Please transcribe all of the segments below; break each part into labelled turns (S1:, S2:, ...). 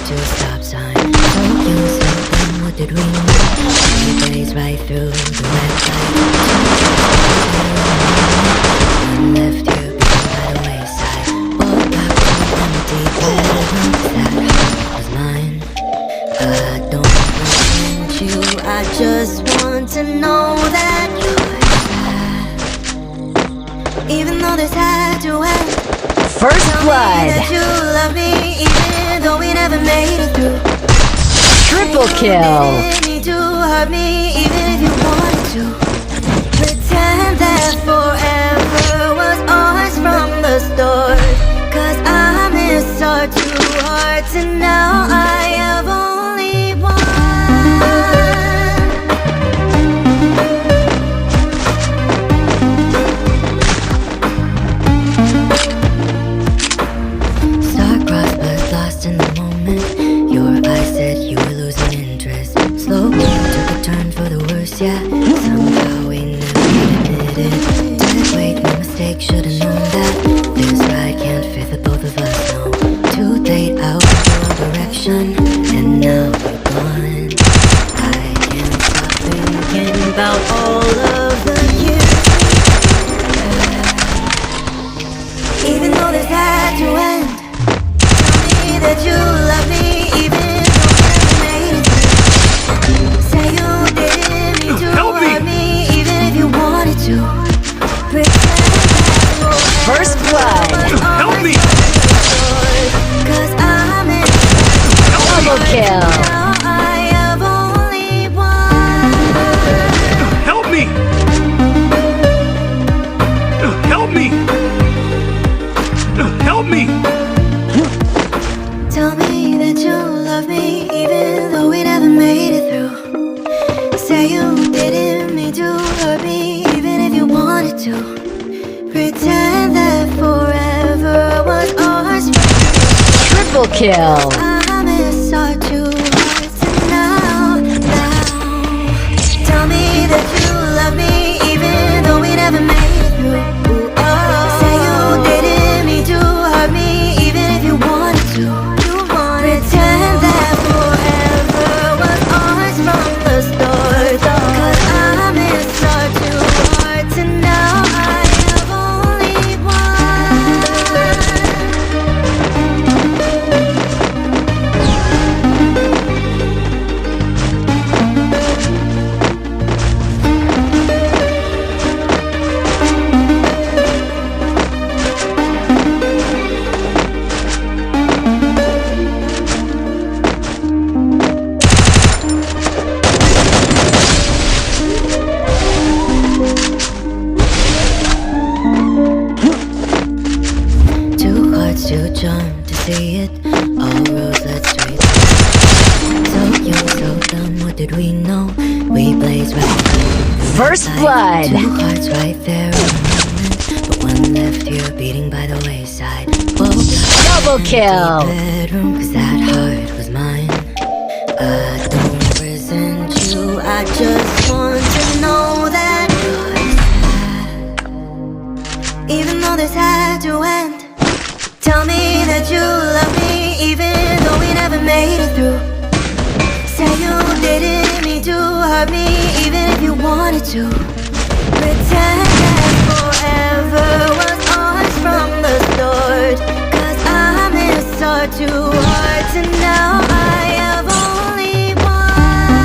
S1: to a stop sign. So young, so dumb, what did we know? We blazed right through the red light. One left here by the wayside. Walked back to an empty bedroom. That heart was mine. I don't resent you, I just want to know that you're sad. Even though this had to end.
S2: First blood.
S1: That you love me, even though we never made it through.
S2: Triple kill.
S1: You didn't need to hurt me, even if you wanted to. Pretend that forever was ours from the start. 'Cause I miss our two hearts, and now I have only one. Star-crossed but lost in the moment. Your eyes said you were losing interest. Slow game took a turn for the worse, yeah. Somehow we never admitted. Dead weight, no mistake, should've known that. This ride can't fit the both of us, no. Too late, out in your direction, and now you're gone. I can't stop thinking about all of the years we had. Even though this had to end. Tell me that you love me, even though we never made it through. Say you didn't mean to hurt me, even if you wanted to. Pretend that
S2: First blood.
S3: Help me!
S1: 'cause I'm in
S2: Double kill.
S1: now I have only one.
S3: Help me! Help me! Help me!
S1: Tell me that you love me, even though we never made it through. Say you didn't mean to hurt me, even if you wanted to. Pretend that forever was ours.
S2: Triple kill.
S1: I miss our two hearts, and now. Tell me that you love me, even though we never made it through. Say you didn't mean to hurt me, even if you wanted to. Pretend that forever was ours from the start. 'Cause I miss our two hearts, and now I have only one. Two hearts too charmed to see it. All roads led straight. So young, so dumb, what did we know? We blazed right through.
S2: First blood.
S1: Two hearts right there in a moment, but one left here beating by the wayside.
S2: Double kill.
S1: Bedroom, 'cause that heart was mine. I don't resent you, I just want to know that you're sad. Even though this had to end. Tell me that you love me, even though we never made it through. Say you didn't mean to hurt me, even if you wanted to. Pretend that forever was ours from the start. 'Cause I miss our two hearts, and now I have only one.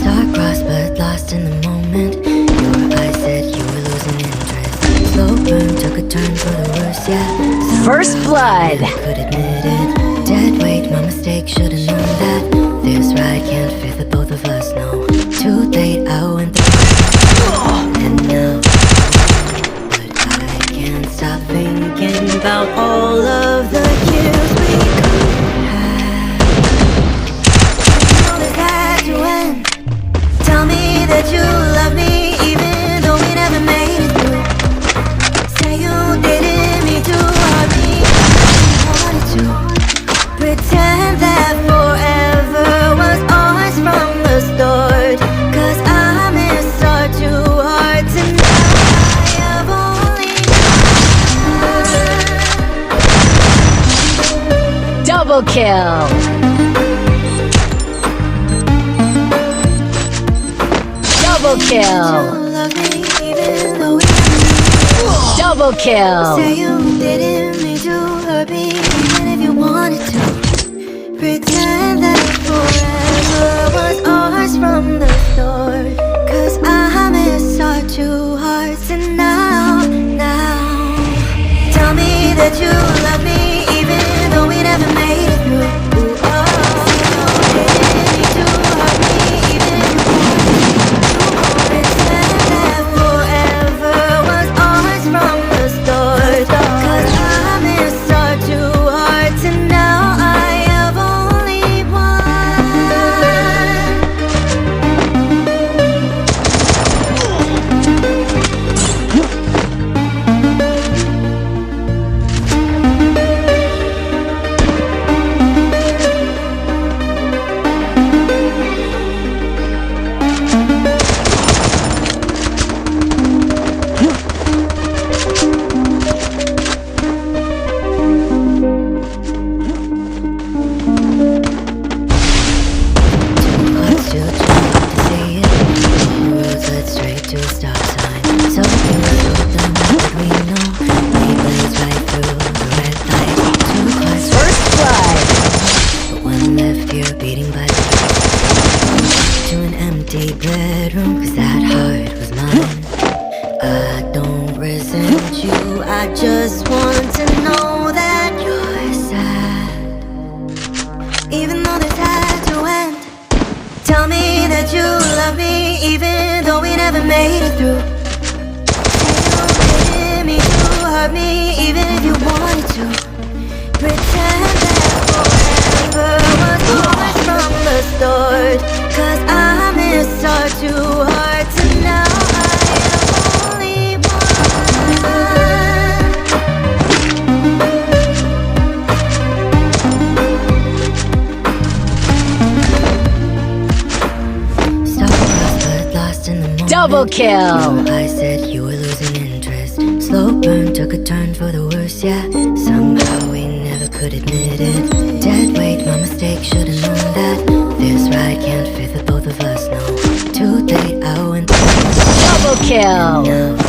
S1: Star-crossed but lost in the moment. Your eyes said you were losing interest. Slow burn took a turn for the worse, yeah.
S2: First blood.
S1: Could admit it. Dead weight, my mistake, should've known that. This ride can't fit the both of us, no. Too late, I went through. And now, but I can't stop thinking about all of the years we could have. Even though this had to end. Tell me that you love me, even though we never made it through. Say you didn't mean to hurt me, if you wanted to. Pretend that for
S2: Double kill. Double kill.
S1: Love me even though we
S2: Double kill.
S1: say you didn't mean to hurt me, even if you wanted to. Pretend that forever was ours from the start. 'Cause I miss our two hearts, and now tell me that you love me even though we never made it through. Ooh, oh, didn't mean to hurt me even if you wanted to. Pretend that forever was ours from the start. 'Cause I miss our two hearts, and now I have only one. Hearts still trying to see it. Roads led straight to a stop sign. So you told them what we know. We blazed right through the red light. Two cars
S2: First blood.
S1: but one left here beating by the to an empty bedroom. 'Cause that heart was mine. I don't resent you, I just want to know that you're sad. Even though this had to end, tell me that you love me even though we never made it through. You didn't mean to hurt me even if you wanted to. Pretend that forever was ours from the start. 'Cause I miss our two hearts, and now I have only one. Star-crossed but lost in the moment.
S2: Double kill.
S1: I said you were losing interest. Slow burn took a turn for the worse, yeah. Somehow we never could admit it. Dead weight, my mistake, should've known that. This ride can't fit the both of us, no. Too late, I went through.
S2: Double kill.
S1: Now